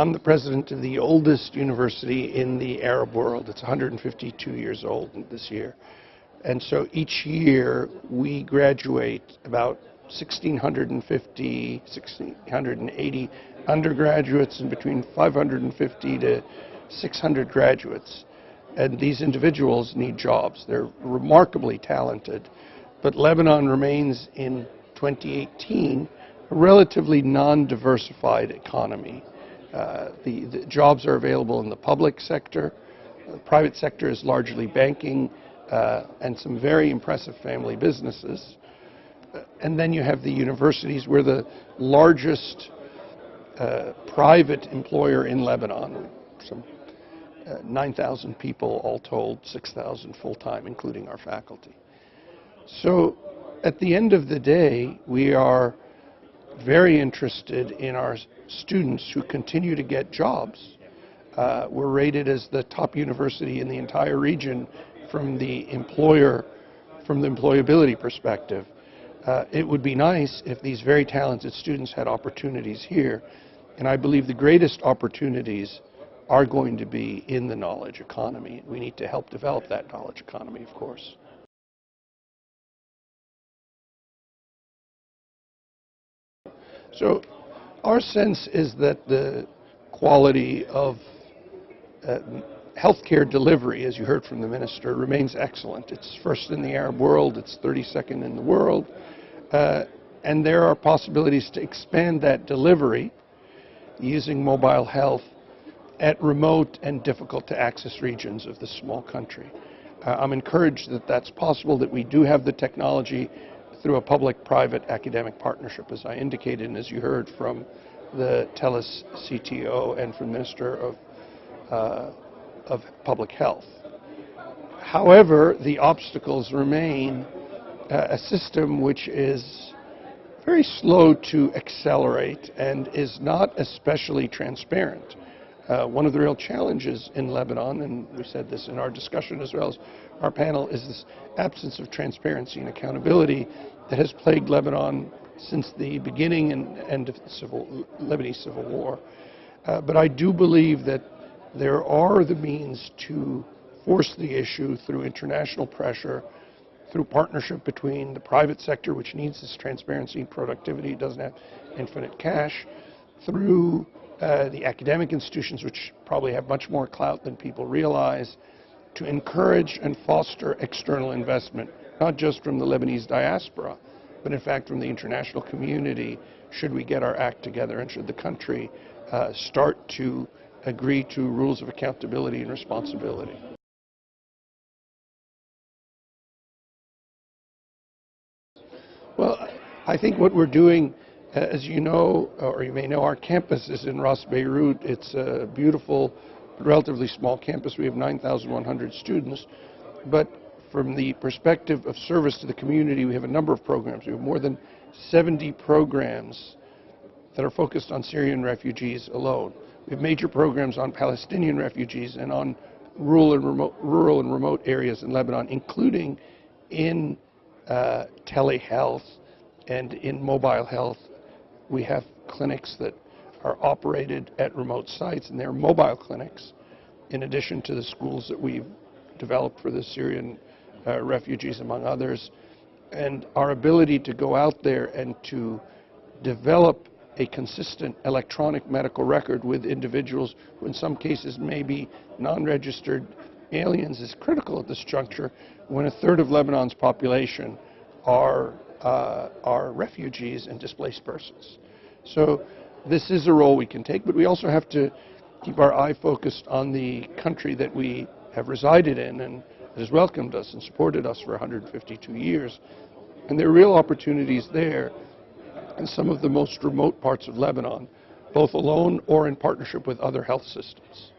I'm the president of the oldest university in the Arab world. It's 152 years old this year. And so each year we graduate about 1,650, 1,680 undergraduates and between 550 to 600 graduates. And these individuals need jobs. They're remarkably talented. But Lebanon remains in 2018 a relatively non-diversified economy. The jobs are available in the public sector. The private sector is largely banking and some very impressive family businesses. And then you have the universities. We're the largest private employer in Lebanon, some 9,000 people all told, 6,000 full-time, including our faculty. So at the end of the day, we are very interested in our students who continue to get jobs. We're rated as the top university in the entire region from the employability perspective. It would be nice if these very talented students had opportunities here, and I believe the greatest opportunities are going to be in the knowledge economy. We need to help develop that knowledge economy, of course. So our sense is that the quality of healthcare delivery, as you heard from the minister, remains excellent. It's first in the Arab world, it's 32nd in the world, and there are possibilities to expand that delivery using mobile health at remote and difficult to access regions of this small country. I'm encouraged that that's possible, that we do have the technology through a public-private academic partnership, as I indicated, and as you heard from the TELUS CTO and from the Minister of Public Health. However, the obstacles remain a system which is very slow to accelerate and is not especially transparent. One of the real challenges in Lebanon, and we said this in our discussion as well as our panel, is this absence of transparency and accountability that has plagued Lebanon since the beginning and end of the Lebanese Civil War. But I do believe that there are the means to force the issue through international pressure, through partnership between the private sector, which needs this transparency and productivity, doesn't have infinite cash, through the academic institutions, which probably have much more clout than people realize, to encourage and foster external investment, not just from the Lebanese diaspora, but in fact from the international community, should we get our act together and should the country start to agree to rules of accountability and responsibility. Well, I think what we're doing, as you know, or you may know, our campus is in Ras Beirut. It's a beautiful, relatively small campus. We have 9,100 students. But from the perspective of service to the community, we have a number of programs. We have more than 70 programs that are focused on Syrian refugees alone. We have major programs on Palestinian refugees and on rural and remote areas in Lebanon, including in telehealth and in mobile health. We have clinics that are operated at remote sites, and they're mobile clinics, in addition to the schools that we've developed for the Syrian refugees, among others. And our ability to go out there and to develop a consistent electronic medical record with individuals who in some cases may be non-registered aliens is critical at this juncture, when a third of Lebanon's population are refugees and displaced persons. So this is a role we can take, but we also have to keep our eye focused on the country that we have resided in and has welcomed us and supported us for 152 years. And there are real opportunities there in some of the most remote parts of Lebanon, both alone or in partnership with other health systems.